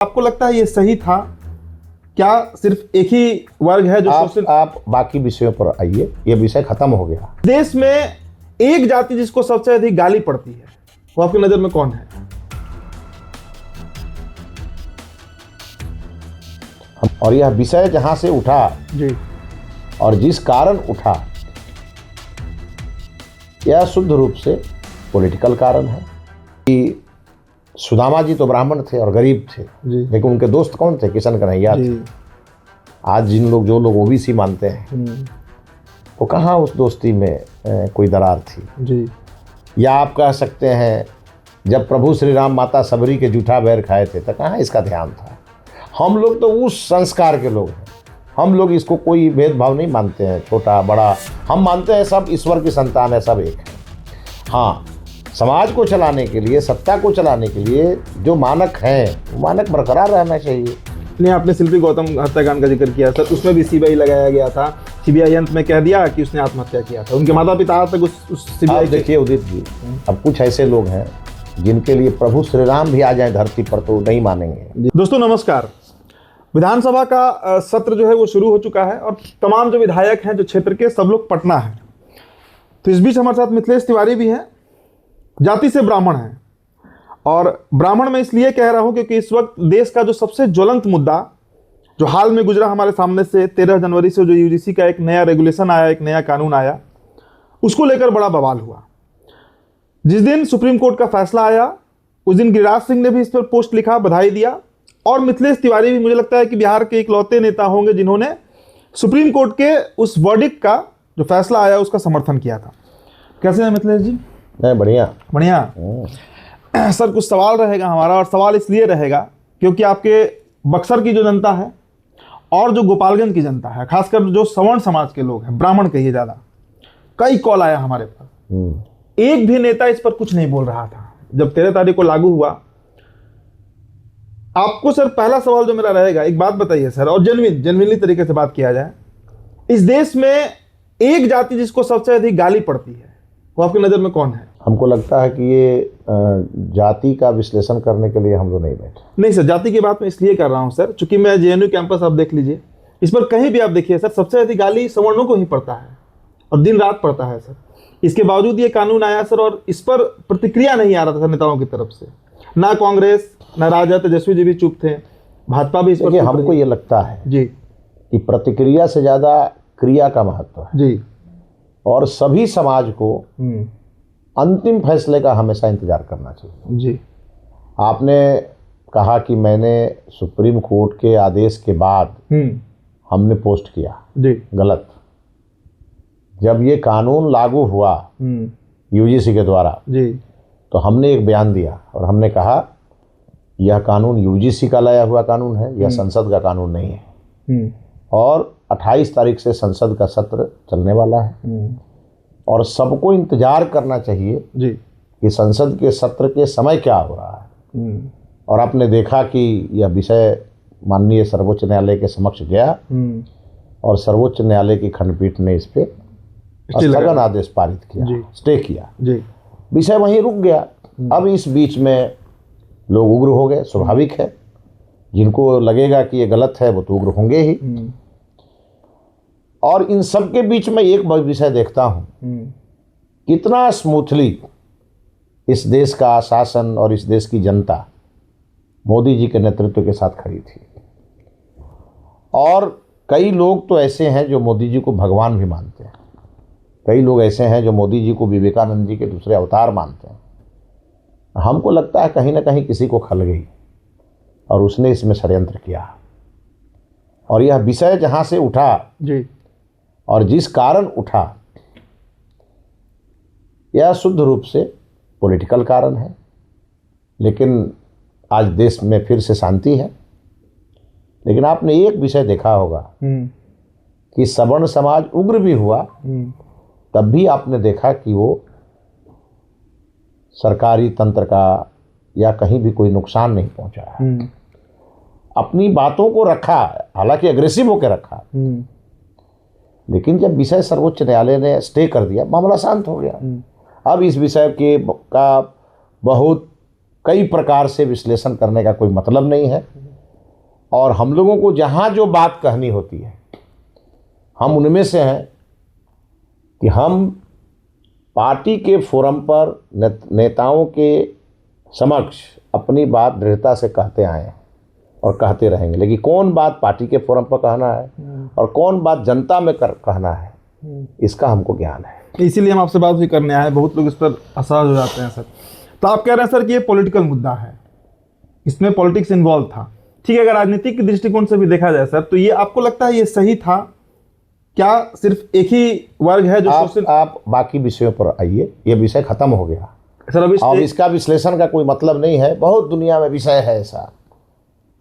आपको लगता है ये सही था? क्या सिर्फ एक ही वर्ग है जो आप बाकी विषयों पर आइए, ये विषय खत्म हो गया। देश में एक जाति जिसको सबसे अधिक गाली पड़ती है वो आपकी नजर में कौन है? और यह विषय जहां से उठा जी, और जिस कारण उठा, यह शुद्ध रूप से पॉलिटिकल कारण है कि सुदामा जी तो ब्राह्मण थे और गरीब थे, लेकिन उनके दोस्त कौन थे? किशन कन्हैया थे। आज जो लोग ओबीसी मानते हैं, वो कहाँ उस दोस्ती में कोई दरार थी जी। या आप कह सकते हैं जब प्रभु श्री राम माता सबरी के जूठा बैर खाए थे तो कहाँ इसका ध्यान था? हम लोग तो उस संस्कार के लोग हैं, हम लोग इसको कोई भेदभाव नहीं मानते हैं, छोटा बड़ा, हम मानते हैं सब ईश्वर की संतान है, सब एक है। हाँ, समाज को चलाने के लिए, सत्ता को चलाने के लिए जो मानक हैं, वो मानक बरकरार रहना चाहिए। नहीं, आपने शिल्पी गौतम हत्याकांड का जिक्र किया सर, उसमें भी सीबीआई लगाया गया था। सीबीआई अंत में कह दिया कि उसने आत्महत्या किया था। उनके माता पिता आज तक उस सीबीआई। देखिए उदित जी, अब कुछ ऐसे लोग हैं जिनके लिए प्रभु श्री राम भी आ जाए धरती पर तो नहीं मानेंगे। दोस्तों नमस्कार। विधानसभा का सत्र जो है वो शुरू हो चुका है और तमाम जो विधायक हैं जो क्षेत्र के, सब लोग पटना है। तो इस बीच हमारे साथ मिथिलेश तिवारी भी हैं, जाति से ब्राह्मण हैं। और ब्राह्मण मैं इसलिए कह रहा हूं क्योंकि इस वक्त देश का जो सबसे ज्वलंत मुद्दा जो हाल में गुजरा हमारे सामने से 13 जनवरी से जो यूजीसी का एक नया रेगुलेशन आया, एक नया कानून आया, उसको लेकर बड़ा बवाल हुआ। जिस दिन सुप्रीम कोर्ट का फैसला आया उस दिन गिरिराज सिंह ने भी इस पर पोस्ट लिखा, बधाई दिया। और मिथिलेश तिवारी भी मुझे लगता है कि बिहार के इकलौते नेता होंगे जिन्होंने सुप्रीम कोर्ट के उस वर्डिक्ट का जो फैसला आया उसका समर्थन किया था। कैसे हैं मिथिलेश जी? बढ़िया बढ़िया। सर कुछ सवाल रहेगा हमारा, और सवाल इसलिए रहेगा क्योंकि आपके बक्सर की जो जनता है और जो गोपालगंज की जनता है, खासकर जो सवर्ण समाज के लोग हैं, ब्राह्मण कहिए ज्यादा, कई कॉल आया हमारे पास। एक भी नेता इस पर कुछ नहीं बोल रहा था जब 13 तारीख को लागू हुआ। आपको सर पहला सवाल जो मेरा रहेगा, एक बात बताइए सर, और जेन्युइनली तरीके से बात किया जाए, इस देश में एक जाति जिसको सबसे अधिक गाली पड़ती है वो आपकी नजर में कौन है? हमको लगता है कि ये जाति का विश्लेषण करने के लिए हम लोग नहीं बैठे। नहीं सर, जाति की बात मैं इसलिए कर रहा हूं सर, चूंकि मैं जेएनयू कैंपस आप देख लीजिए, इस पर कहीं भी आप देखिए सर, सबसे अधिक गाली सवर्णों को ही पड़ता है और दिन रात पड़ता है सर। इसके बावजूद ये कानून आया सर और इस पर प्रतिक्रिया नहीं आ रहा था नेताओं की तरफ से। ना कांग्रेस ना राजद, तेजस्वी जी भी चुप थे, भाजपा भी इस पर। हमको ये लगता है जी कि प्रतिक्रिया से ज्यादा क्रिया का महत्व है जी, और सभी समाज को अंतिम फैसले का हमेशा इंतजार करना चाहिए जी। आपने कहा कि मैंने सुप्रीम कोर्ट के आदेश के बाद हमने पोस्ट किया जी, गलत। जब ये कानून लागू हुआ यूजीसी के द्वारा जी, तो हमने एक बयान दिया और हमने कहा यह कानून यूजीसी का लाया हुआ कानून है, यह संसद का कानून नहीं है। और 28 तारीख से संसद का सत्र चलने वाला है और सबको इंतजार करना चाहिए जी कि संसद के सत्र के समय क्या हो रहा है। और आपने देखा कि यह विषय माननीय सर्वोच्च न्यायालय के समक्ष गया और सर्वोच्च न्यायालय की खंडपीठ ने इस पे स्थगन आदेश पारित किया, स्टे किया जी। विषय वहीं रुक गया। अब इस बीच में लोग उग्र हो गए, स्वाभाविक है, जिनको लगेगा कि ये गलत है वो तो उग्र होंगे ही। और इन सब के बीच में एक विषय देखता हूं, कितना स्मूथली इस देश का शासन और इस देश की जनता मोदी जी के नेतृत्व के साथ खड़ी थी। और कई लोग तो ऐसे हैं जो मोदी जी को भगवान भी मानते हैं, कई लोग ऐसे हैं जो मोदी जी को विवेकानंद जी के दूसरे अवतार मानते हैं। हमको लगता है कहीं ना कहीं किसी को खल गई और उसने इसमें षड्यंत्र किया। और यह विषय जहां से उठा जी और जिस कारण उठा, यह शुद्ध रूप से पॉलिटिकल कारण है। लेकिन आज देश में फिर से शांति है। लेकिन आपने एक विषय देखा होगा कि सवर्ण समाज उग्र भी हुआ, तब भी आपने देखा कि वो सरकारी तंत्र का या कहीं भी कोई नुकसान नहीं पहुंचा है। अपनी बातों को रखा, हालांकि अग्रेसिव होकर रखा, लेकिन जब विषय सर्वोच्च न्यायालय ने स्टे कर दिया, मामला शांत हो गया। अब इस विषय के का बहुत कई प्रकार से विश्लेषण करने का कोई मतलब नहीं है। और हम लोगों को जहाँ जो बात कहनी होती है, हम उनमें से हैं कि हम पार्टी के फोरम पर नेताओं के समक्ष अपनी बात दृढ़ता से कहते आए हैं और कहते रहेंगे। लेकिन कौन बात पार्टी के फोरम पर कहना है और कौन बात जनता में कहना है, इसका हमको ज्ञान है। इसीलिए हम आपसे बात भी करने आए हैं। बहुत लोग इस पर असहज हो जाते हैं सर। तो आप कह रहे हैं सर कि ये पॉलिटिकल मुद्दा है, इसमें पॉलिटिक्स इन्वॉल्व था। ठीक है, अगर राजनीतिक के दृष्टिकोण से भी देखा जाए सर, तो ये आपको लगता है ये सही था क्या? सिर्फ एक ही वर्ग है जो आप बाकी विषयों पर आइए, ये विषय खत्म हो गया सर। अब इसका विश्लेषण का कोई मतलब नहीं है। बहुत दुनिया में विषय है ऐसा,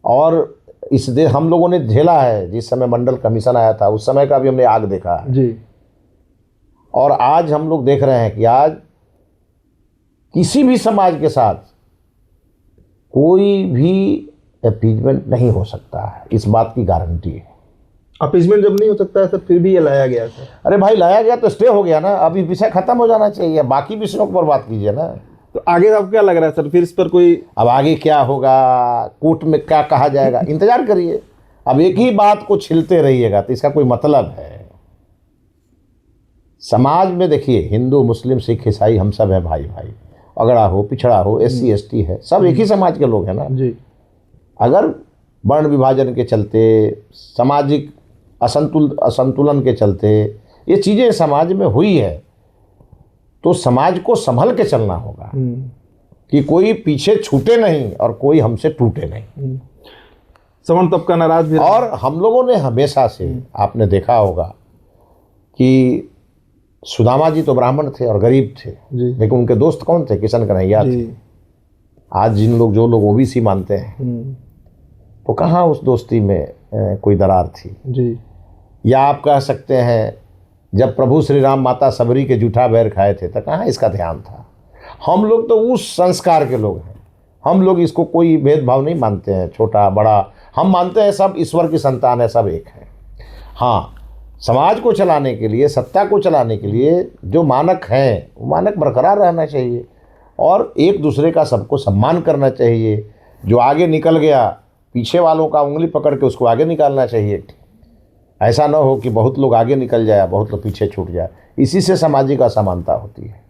और इस देश हम लोगों ने झेला है। जिस समय मंडल कमीशन आया था उस समय का भी हमने आग देखा है जी। और आज हम लोग देख रहे हैं कि आज किसी भी समाज के साथ कोई भी अपीजमेंट नहीं हो सकता है, इस बात की गारंटी है। अपीजमेंट जब नहीं हो सकता है सर, फिर भी ये लाया गया सर। अरे भाई, लाया गया तो स्टे हो गया ना, अभी विषय खत्म हो जाना चाहिए। बाकी विषयों पर बात कीजिए ना। तो आगे आपको क्या लग रहा है सर, फिर इस पर कोई अब आगे क्या होगा, कोर्ट में क्या कहा जाएगा, इंतजार करिए। अब एक ही बात को छिलते रहिएगा तो इसका कोई मतलब है? समाज में देखिए, हिंदू मुस्लिम सिख ईसाई हम सब हैं भाई भाई। अगड़ा हो पिछड़ा हो, SC ST है, सब एक ही समाज के लोग हैं ना जी। अगर वर्ण विभाजन के चलते, सामाजिक असंतुलन के चलते ये चीज़ें समाज में हुई है, तो समाज को संभल के चलना होगा कि कोई पीछे छूटे नहीं और कोई हमसे टूटे नहीं। सवर्ण तबका नाराज भी। और हम लोगों ने हमेशा से, आपने देखा होगा कि सुदामा जी तो ब्राह्मण थे और गरीब थे, लेकिन उनके दोस्त कौन थे? किशन कन्हैया थे। आज जो लोग OBC मानते हैं, तो कहाँ उस दोस्ती में कोई दरार थी जी। या आप कह सकते हैं जब प्रभु श्री राम माता सबरी के जूठा बैर खाए थे तो कहाँ इसका ध्यान था? हम लोग तो उस संस्कार के लोग हैं। हम लोग इसको कोई भेदभाव नहीं मानते हैं, छोटा बड़ा। हम मानते हैं सब ईश्वर की संतान है, सब एक है। हाँ, समाज को चलाने के लिए, सत्ता को चलाने के लिए जो मानक हैं वो मानक बरकरार रहना चाहिए और एक दूसरे का सबको सम्मान करना चाहिए। जो आगे निकल गया, पीछे वालों का उंगली पकड़ के उसको आगे निकालना चाहिए। ऐसा ना हो कि बहुत लोग आगे निकल जाए, बहुत लोग पीछे छूट जाए। इसी से सामाजिक असमानता होती है।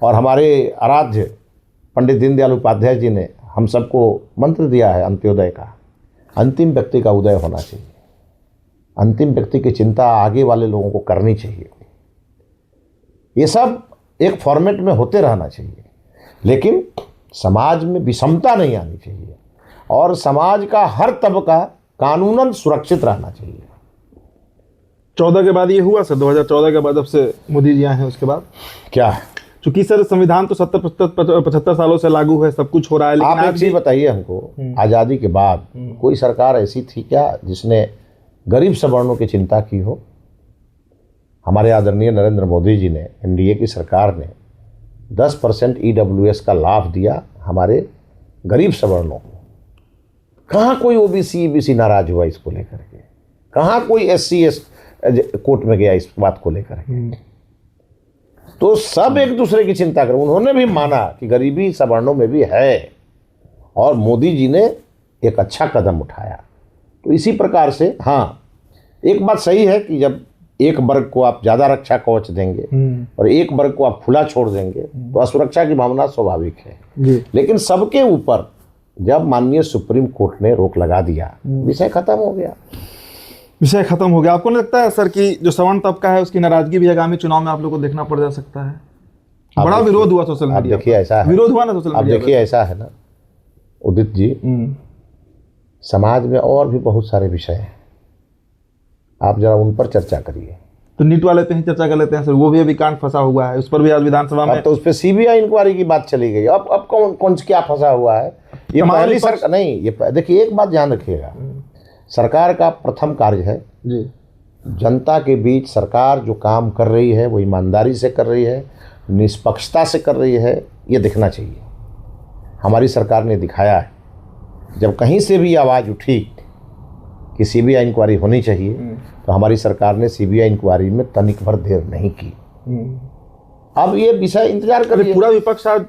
और हमारे आराध्य पंडित दीनदयाल उपाध्याय जी ने हम सबको मंत्र दिया है अंत्योदय का। अंतिम व्यक्ति का उदय होना चाहिए, अंतिम व्यक्ति की चिंता आगे वाले लोगों को करनी चाहिए। ये सब एक फॉर्मेट में होते रहना चाहिए, लेकिन समाज में विषमता नहीं आनी चाहिए और समाज का हर तबका कानूनन सुरक्षित रहना चाहिए। 14 के बाद ये हुआ सर, 2014 के बाद जब से मोदी जी आए हैं उसके बाद क्या है? चूंकि सर संविधान तो 75 सालों से लागू है, सब कुछ हो रहा है, लेकिन आप एक चीज बताइए हमको, आज़ादी के बाद कोई सरकार ऐसी थी क्या जिसने गरीब सवर्णों की चिंता की हो? हमारे आदरणीय नरेंद्र मोदी जी ने, NDA की सरकार ने 10% EWS का लाभ दिया हमारे गरीब सवर्णों को। कहाँ कोई OBC नाराज हुआ इसको लेकर के? कहाँ कोई SC कोर्ट में गया इस बात को लेकर के? तो सब एक दूसरे की चिंता करें। उन्होंने भी माना कि गरीबी सवर्णों में भी है और मोदी जी ने एक अच्छा कदम उठाया। तो इसी प्रकार से हाँ, एक बात सही है कि जब एक वर्ग को आप ज़्यादा रक्षा कवच देंगे और एक वर्ग को आप खुला छोड़ देंगे तो असुरक्षा की भावना स्वाभाविक है। लेकिन सबके ऊपर जब माननीय सुप्रीम कोर्ट ने रोक लगा दिया, विषय खत्म हो गया। विषय खत्म हो गया। आपको नहीं लगता है सर कि जो सवर्ण तबका है उसकी नाराजगी भी आगामी चुनाव में आप लोग को देखना पड़ जा सकता है? बड़ा विरोध हुआ सोशल मीडिया। देखिए ऐसा है, विरोध हुआ ना सोशल मीडिया। अब देखिए ऐसा है ना उदित जी, समाज में और भी बहुत सारे विषय हैं, आप जरा उन पर चर्चा करिए। तो नीट वाले पे ही चर्चा कर लेते हैं सर, वो भी अभी कांड फंसा हुआ है, उस पर भी आज विधानसभा में तो उस पर CBI इंक्वायरी की बात चली गई। अब कौन क्या फंसा हुआ है? ये पहली सरकार नहीं, ये देखिए एक बात ध्यान रखिएगा, सरकार का प्रथम कार्य है जी, जनता के बीच सरकार जो काम कर रही है वो ईमानदारी से कर रही है, निष्पक्षता से कर रही है, ये दिखना चाहिए। हमारी सरकार ने दिखाया है। जब कहीं से भी आवाज़ उठी कि CBI इंक्वायरी होनी चाहिए तो हमारी सरकार ने CBI इंक्वायरी में तनिक भर देर नहीं की। अब ये विषय इंतजार कर रही है। पूरा विपक्ष आज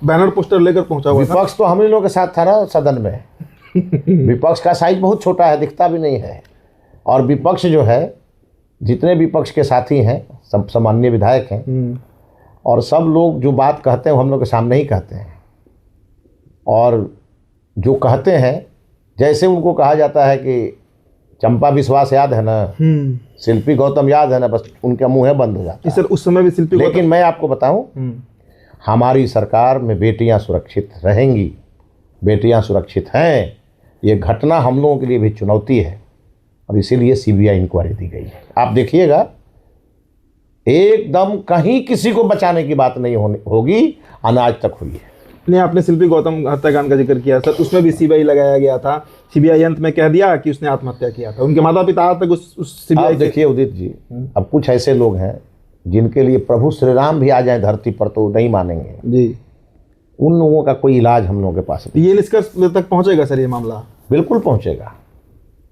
बैनर पोस्टर लेकर पहुंचा हुआ। विपक्ष तो हम ही लोगों के साथ था ना सदन में। विपक्ष का साइज बहुत छोटा है, दिखता भी नहीं है। और विपक्ष जो है, जितने विपक्ष के साथी हैं सब सामान्य विधायक हैं, और सब लोग जो बात कहते हैं वो हम लोग के सामने ही कहते हैं। और जो कहते हैं, जैसे उनको कहा जाता है कि चंपा विश्वास याद है ना, शिल्पी गौतम याद है ना, बस उनका मुंह है बंद हो जाता है। सर उस समय भी शिल्पी लेकिन मैं आपको बताऊं, हमारी सरकार में बेटियां सुरक्षित रहेंगी, बेटियां सुरक्षित हैं। ये घटना हम लोगों के लिए भी चुनौती है और इसीलिए सीबीआई इंक्वायरी दी गई है। आप देखिएगा, एकदम कहीं किसी को बचाने की बात नहीं होगी, अनाज तक हुई है। नहीं, आपने शिल्पी गौतम हत्याकांड का जिक्र किया सर, उसमें भी सीबीआई लगाया गया था। सीबीआई अंत में कह दिया कि उसने आत्महत्या किया था। उनके माता पिता आज तक उस सीबीआई आप देखिए उदित जी, अब कुछ ऐसे लोग हैं जिनके लिए प्रभु श्री राम भी आ जाए धरती पर तो नहीं मानेंगे जी। उन लोगों का कोई इलाज हम लोगों के पास नहीं। ये निष्कर्ष तक पहुंचेगा सर ये मामला? बिल्कुल पहुंचेगा,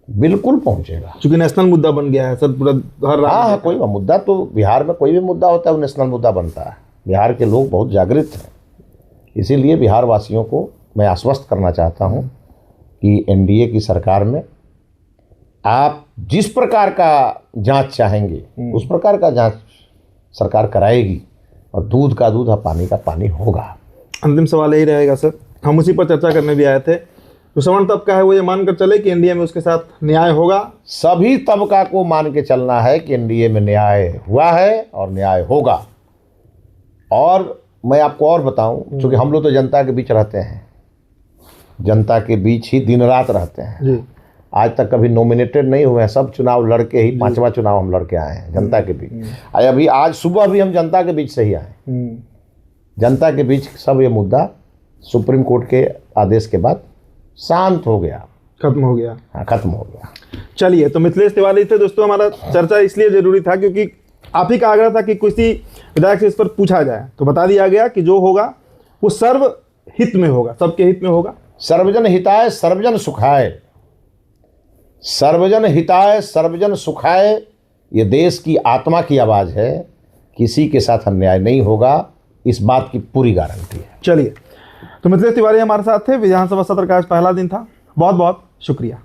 बिल्कुल पहुंचेगा, क्योंकि नेशनल मुद्दा बन गया है सर पूरा हर हाँ, कोई मुद्दा तो बिहार में कोई भी मुद्दा होता है वो नेशनल मुद्दा बनता है। बिहार के लोग बहुत जागृत हैं, इसीलिए बिहार वासियों को मैं आश्वस्त करना चाहता हूं कि एनडीए की सरकार में आप जिस प्रकार का जांच चाहेंगे उस प्रकार का जांच सरकार कराएगी, और दूध का दूध और पानी का पानी होगा। अंतिम सवाल यही रहेगा सर, हम उसी पर चर्चा करने भी आए थे। जो सवर्ण तबका है वो ये मानकर चले कि एनडीए में उसके साथ न्याय होगा? सभी तबका को मान के चलना है कि एनडीए में न्याय हुआ है और न्याय होगा। और मैं आपको और बताऊं, क्योंकि हम लोग तो जनता के बीच रहते हैं, जनता के बीच ही दिन रात रहते हैं जी। आज तक कभी नॉमिनेटेड नहीं हुए हैं, सब चुनाव लड़के ही, 5वां चुनाव हम लड़के आए हैं जनता के बीच। अभी आज सुबह भी हम जनता के बीच से ही आए, जनता के बीच। सब ये मुद्दा सुप्रीम कोर्ट के आदेश के बाद शांत हो गया, खत्म हो गया। हाँ, खत्म हो गया। चलिए, तो मिथिलेश तिवारी थे दोस्तों, हमारा चर्चा इसलिए जरूरी था क्योंकि आप ही का आग्रह था कि किसी विधायक से इस पर पूछा जाए, तो बता दिया गया कि जो होगा वो सर्व हित में होगा, सबके हित में होगा। सर्वजन हिताय सर्वजन सुखाय, सर्वजन हिताय सर्वजन सुखाय, ये देश की आत्मा की आवाज़ है। किसी के साथ अन्याय नहीं होगा, इस बात की पूरी गारंटी है। चलिए, तो मिथिलेश तिवारी हमारे साथ थे। विधानसभा सत्र का आज पहला दिन था। बहुत बहुत शुक्रिया।